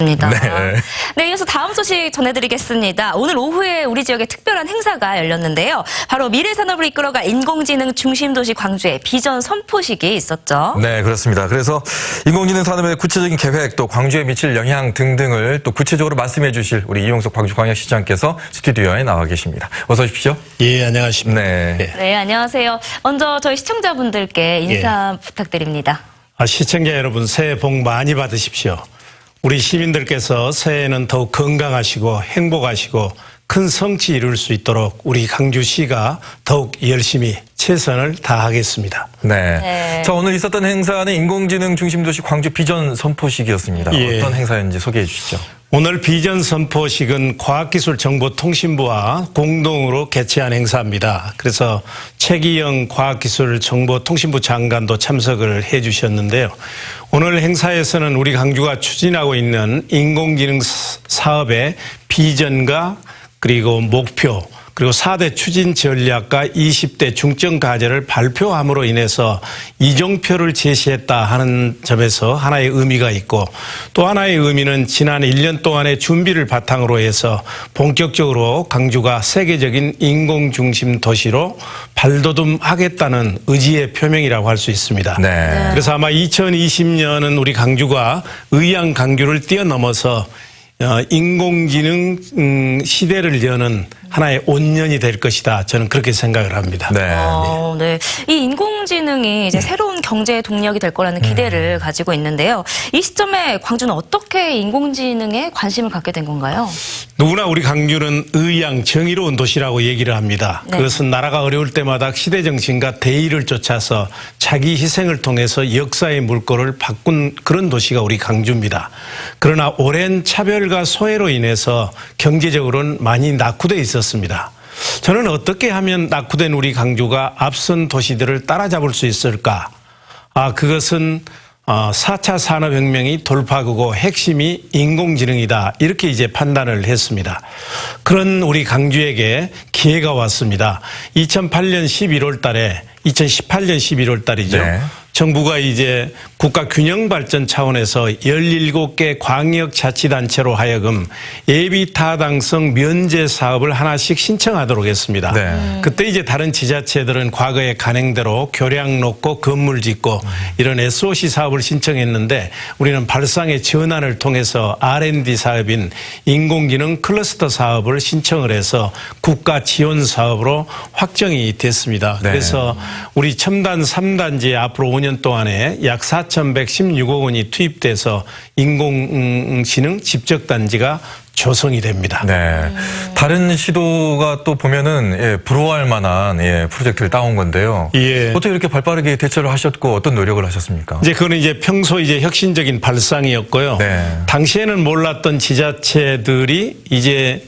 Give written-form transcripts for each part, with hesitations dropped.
입니다. 네. 네, 이어서 다음 소식 전해드리겠습니다. 오늘 오후에 우리 지역에 특별한 행사가 열렸는데요. 바로 미래산업을 이끌어갈 인공지능 중심도시 광주의 비전 선포식이 있었죠. 네, 그렇습니다. 그래서 인공지능 산업의 구체적인 계획, 또 광주에 미칠 영향 등등을 또 구체적으로 말씀해 주실 우리 이용석 광주광역시장께서 스튜디오에 나와 계십니다. 어서 오십시오. 예, 안녕하십니까. 네. 네, 안녕하세요. 먼저 저희 시청자분들께 인사 부탁드립니다. 시청자 여러분, 새해 복 많이 받으십시오. 우리 시민들께서 새해에는 더욱 건강하시고 행복하시고 큰 성취 이룰 수 있도록 우리 강주시가 더욱 열심히 최선을 다하겠습니다. 네. 네. 자, 오늘 있었던 행사는 인공지능 중심도시 광주 비전 선포식이었습니다. 예. 어떤 행사였는지 소개해 주시죠. 오늘 비전 선포식은 과학기술정보통신부와 공동으로 개최한 행사입니다. 그래서 최기영 과학기술정보통신부 장관도 참석을 해 주셨는데요. 오늘 행사에서는 우리 강주가 추진하고 있는 인공지능 사업의 비전과 그리고 목표, 그리고 4대 추진 전략과 20대 중점 과제를 발표함으로 인해서 이정표를 제시했다 하는 점에서 하나의 의미가 있고, 또 하나의 의미는 지난 1년 동안의 준비를 바탕으로 해서 본격적으로 강주가 세계적인 인공중심 도시로 발돋움하겠다는 의지의 표명이라고 할 수 있습니다. 네. 그래서 아마 2020년은 우리 강주가 의향 강주를 뛰어넘어서 인공지능 시대를 여는 하나의 온년이 될 것이다. 저는 그렇게 생각을 합니다. 네. 네. 이 인공지능이 이제 새로운 경제의 동력이 될 거라는 기대를 가지고 있는데요. 이 시점에 광주는 어떻게 인공지능에 관심을 갖게 된 건가요? 누구나 우리 강주는 의향, 정의로운 도시라고 얘기를 합니다. 네. 그것은 나라가 어려울 때마다 시대정신과 대의를 쫓아서 자기 희생을 통해서 역사의 물꼬를 바꾼 그런 도시가 우리 강주입니다. 그러나 오랜 차별과 소외로 인해서 경제적으로는 많이 낙후돼 있었습니다. 저는 어떻게 하면 낙후된 우리 강주가 앞선 도시들을 따라잡을 수 있을까? 그것은 4차 산업혁명이 돌파구고 핵심이 인공지능이다. 이렇게 이제 판단을 했습니다. 그런 우리 강주에게 기회가 왔습니다. 2018년 11월 달이죠. 네. 정부가 이제 국가 균형 발전 차원에서 17개 광역자치단체로 하여금 예비 타당성 면제 사업을 하나씩 신청하도록 했습니다. 네. 그때 이제 다른 지자체들은 과거의 관행대로 교량 놓고 건물 짓고 이런 SOC 사업을 신청했는데 우리는 발상의 전환을 통해서 R&D 사업인 인공지능 클러스터 사업을 신청을 해서 국가 지원 사업으로 확정이 됐습니다. 네. 그래서 우리 첨단 3단지에 앞으로 5년 동안에 약 4,116억 원이 투입돼서 인공지능 집적단지가 조성이 됩니다. 네. 다른 시도가 또 보면은 부러워할 만한 프로젝트를 따온 건데요. 예. 어떻게 이렇게 발빠르게 대처를 하셨고 어떤 노력을 하셨습니까? 이제 그거는 이제 평소 이제 혁신적인 발상이었고요. 네. 당시에는 몰랐던 지자체들이 이제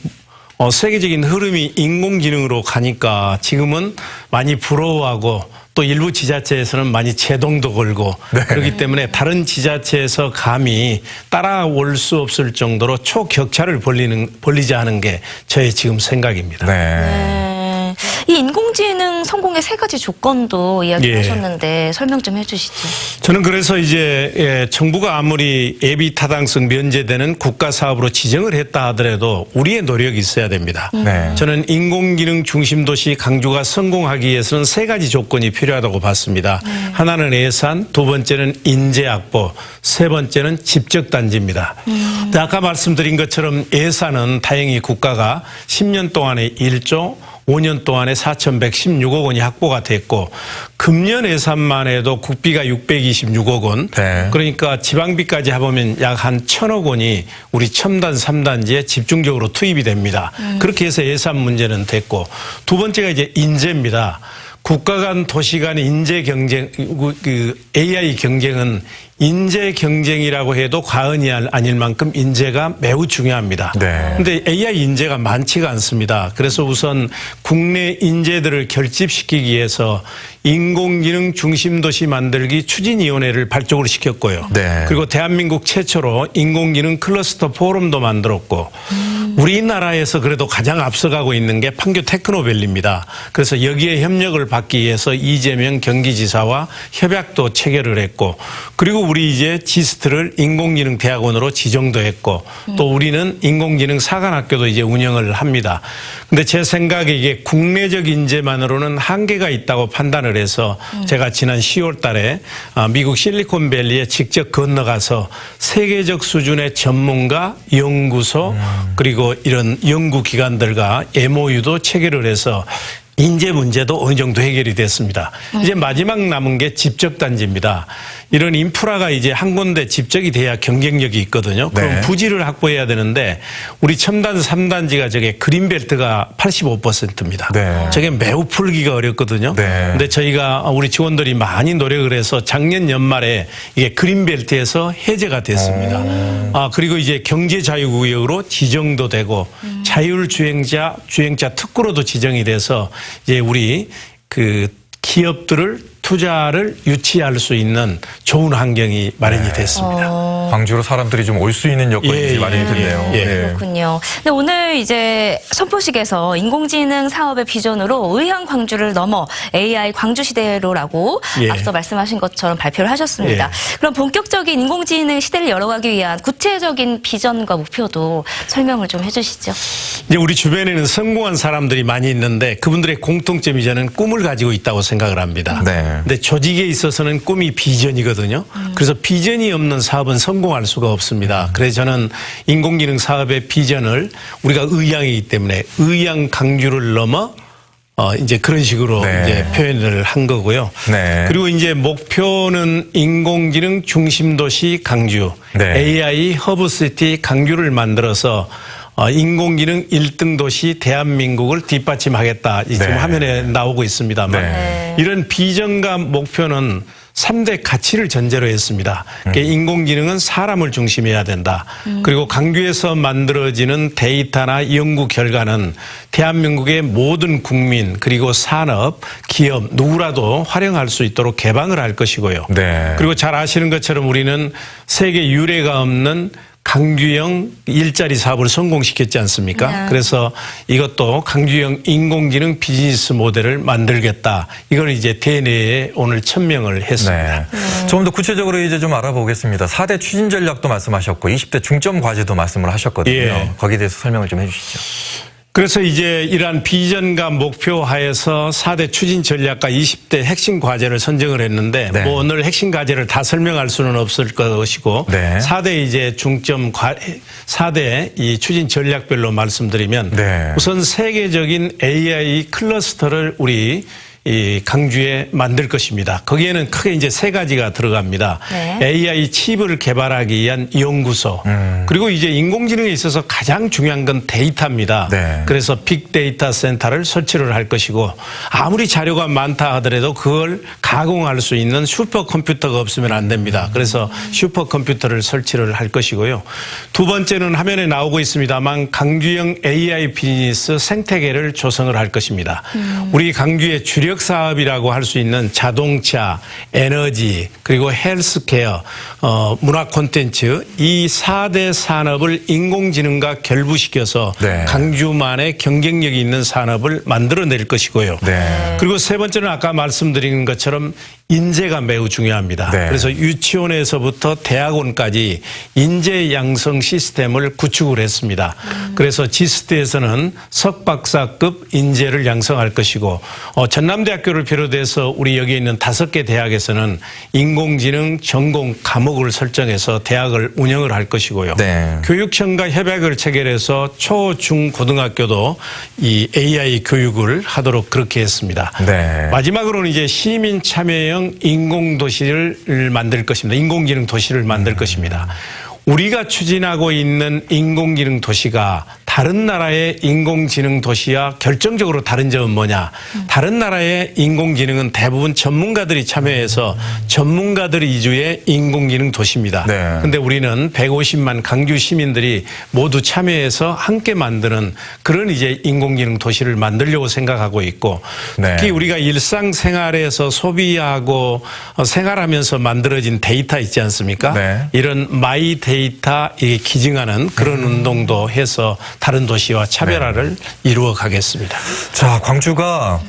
세계적인 흐름이 인공지능으로 가니까 지금은 많이 부러워하고 또 일부 지자체에서는 많이 제동도 걸고 네. 그렇기 때문에 다른 지자체에서 감히 따라올 수 없을 정도로 초격차를 벌리자 하는 게 저의 지금 생각입니다. 네. 이 인공지능 성공의 3가지 조건도 이야기하셨는데 예. 설명 좀 해주시죠. 저는 그래서 이제 정부가 아무리 예비 타당성 면제되는 국가 사업으로 지정을 했다 하더라도 우리의 노력이 있어야 됩니다. 네. 저는 인공지능 중심 도시 강주가 성공하기 위해서는 3가지 조건이 필요하다고 봤습니다. 하나는 예산, 두 번째는 인재 확보, 세 번째는 집적 단지입니다. 아까 말씀드린 것처럼 예산은 다행히 국가가 10년 동안에 1조 5년 동안에 4,116억 원이 확보가 됐고 금년 예산만 해도 국비가 626억 원. 네. 그러니까 지방비까지 해보면 약 한 1,000억 원이 우리 첨단 3단지에 집중적으로 투입이 됩니다. 그렇게 해서 예산 문제는 됐고 두 번째가 이제 인재입니다. 국가 간 도시 간 인재 경쟁, AI 경쟁은 인재 경쟁이라고 해도 과언이 아닐 만큼 인재가 매우 중요합니다. 네. 근데 AI 인재가 많지가 않습니다. 그래서 우선 국내 인재들을 결집시키기 위해서 인공지능 중심도시 만들기 추진위원회를 발족을 시켰고요. 네. 그리고 대한민국 최초로 인공지능 클러스터 포럼도 만들었고 우리나라에서 그래도 가장 앞서가고 있는 게 판교 테크노밸리입니다. 그래서 여기에 협력을 받기 위해서 이재명 경기지사와 협약도 체결을 했고, 그리고 우리 이제 지스트를 인공지능대학원으로 지정도 했고, 또 우리는 인공지능 사관학교도 이제 운영을 합니다. 근데 제 생각에 이게 국내적 인재만으로는 한계가 있다고 판단을 해서 제가 지난 10월 달에 미국 실리콘밸리에 직접 건너가서 세계적 수준의 전문가, 연구소, 그리고 이런 연구기관들과 MOU도 체결을 해서 인재 문제도 어느 정도 해결이 됐습니다. 이제 마지막 남은 게 집적단지입니다. 이런 인프라가 이제 한 군데 집적이 돼야 경쟁력이 있거든요. 그럼 네. 부지를 확보해야 되는데 우리 첨단 3단지가 저게 그린벨트가 85%입니다. 네. 저게 매우 풀기가 어렵거든요. 네. 근데 저희가 우리 직원들이 많이 노력을 해서 작년 연말에 이게 그린벨트에서 해제가 됐습니다. 그리고 이제 경제자유구역으로 지정도 되고 자율주행자 특구로도 지정이 돼서 이제 우리 그 기업들을 투자를 유치할 수 있는 좋은 환경이 마련이 됐습니다. 광주로 사람들이 좀 올 수 있는 여건이 예, 마련이 됐네요. 예. 그렇군요. 근데 오늘 이제 선포식에서 인공지능 사업의 비전으로 의향 광주를 넘어 AI 광주 시대로라고 예. 앞서 말씀하신 것처럼 발표를 하셨습니다. 예. 그럼 본격적인 인공지능 시대를 열어가기 위한 구체적인 비전과 목표도 설명을 좀 해주시죠. 이제 우리 주변에는 성공한 사람들이 많이 있는데 그분들의 공통점이 저는 꿈을 가지고 있다고 생각을 합니다. 네. 근데 조직에 있어서는 꿈이 비전이거든요. 그래서 비전이 없는 사업은 성공할 수가 없습니다. 그래서 저는 인공지능 사업의 비전을 우리가 의향이기 때문에 의향 강주를 넘어 이제 그런 식으로 네. 이제 표현을 한 거고요. 네. 그리고 이제 목표는 인공지능 중심도시 강주, 네. AI 허브시티 강주를 만들어서 인공지능 1등 도시 대한민국을 뒷받침하겠다. 지금 네. 화면에 나오고 있습니다만 네. 이런 비전과 목표는 3대 가치를 전제로 했습니다. 그러니까 인공지능은 사람을 중심해야 된다. 그리고 강주에서 만들어지는 데이터나 연구 결과는 대한민국의 모든 국민 그리고 산업, 기업 누구라도 활용할 수 있도록 개방을 할 것이고요. 네. 그리고 잘 아시는 것처럼 우리는 세계 유례가 없는 강주형 일자리 사업을 성공시켰지 않습니까? 네. 그래서 이것도 강주형 인공지능 비즈니스 모델을 만들겠다. 이걸 이제 대내에 오늘 천명을 했습니다. 네. 좀 더 구체적으로 이제 좀 알아보겠습니다. 4대 추진 전략도 말씀하셨고 20대 중점 과제도 말씀을 하셨거든요. 예. 거기에 대해서 설명을 좀 해주시죠. 그래서 이제 이러한 비전과 목표 하에서 4대 추진 전략과 20대 핵심 과제를 선정을 했는데 네. 뭐 오늘 핵심 과제를 다 설명할 수는 없을 것이고 네. 4대 이제 중점 4대 이 추진 전략별로 말씀드리면 네. 우선 세계적인 AI 클러스터를 우리 이 강주에 만들 것입니다. 거기에는 크게 이제 세 가지가 들어갑니다. 네. AI 칩을 개발하기 위한 연구소 그리고 이제 인공지능에 있어서 가장 중요한 건 데이터입니다. 네. 그래서 빅데이터 센터를 설치를 할 것이고 아무리 자료가 많다 하더라도 그걸 가공할 수 있는 슈퍼컴퓨터가 없으면 안 됩니다. 그래서 슈퍼컴퓨터를 설치를 할 것이고요. 두 번째는 화면에 나오고 있습니다만 강주형 AI 비즈니스 생태계를 조성을 할 것입니다. 우리 강주의 주력 사업이라고 할 수 있는 자동차, 에너지, 그리고 헬스케어, 문화 콘텐츠 이 4대 산업을 인공지능과 결부시켜서 네. 강주만의 경쟁력이 있는 산업을 만들어낼 것이고요. 네. 그리고 세 번째는 아까 말씀드린 것처럼 인재가 매우 중요합니다. 네. 그래서 유치원에서부터 대학원까지 인재 양성 시스템을 구축을 했습니다. 그래서 지스트에서는 석박사급 인재를 양성할 것이고 전남대학교를 비롯해서 우리 여기 있는 5개 대학에서는 인공지능 전공 과목을 설정해서 대학을 운영을 할 것이고요. 네. 교육청과 협약을 체결해서 초, 중, 고등학교도 이 AI 교육을 하도록 그렇게 했습니다. 네. 마지막으로는 이제 시민 참여형 인공도시를 만들 것입니다. 인공지능 도시를 만들 것입니다. 우리가 추진하고 있는 인공지능 도시가 다른 나라의 인공지능 도시와 결정적으로 다른 점은 뭐냐? 다른 나라의 인공지능은 대부분 전문가들이 참여해서 전문가들 위주의 인공지능 도시입니다. 네. 근데 우리는 150만 강주 시민들이 모두 참여해서 함께 만드는 그런 이제 인공지능 도시를 만들려고 생각하고 있고 네. 특히 우리가 일상생활에서 소비하고 생활하면서 만들어진 데이터 있지 않습니까? 네. 이런 마이 데이터 기증하는 그런 운동도 해서 다른 도시와 차별화를 이루어 가겠습니다. 자, 광주가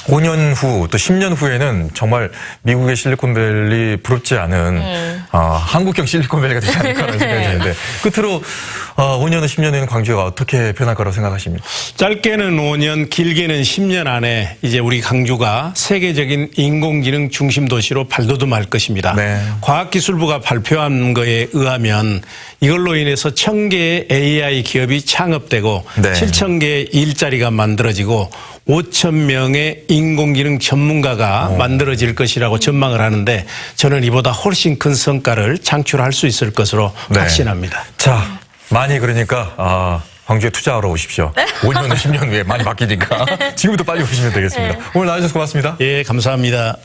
5년 후 또 10년 후에는 정말 미국의 실리콘밸리 부럽지 않은 한국형 실리콘밸리가 되지 않을까라는 생각이 드는데 끝으로 5년 후 10년 후에는 광주가 어떻게 변할 거라고 생각하십니까? 짧게는 5년, 길게는 10년 안에 이제 우리 광주가 세계적인 인공지능 중심 도시로 발돋움할 것입니다. 네. 과학기술부가 발표한 거에 의하면 이걸로 인해서 1,000개의 AI 기업이 창업되고 네. 7,000개의 일자리가 만들어지고 5,000명의 인공지능 전문가가 만들어질 것이라고 전망을 하는데 저는 이보다 훨씬 큰 성과를 창출할 수 있을 것으로 네. 확신합니다. 자, 많이 그러니까 광주에 투자하러 오십시오. 5년 후 10년 후에 많이 바뀌니까 지금부터 빨리 오시면 되겠습니다. 오늘 나와주셔서 고맙습니다. 예, 감사합니다.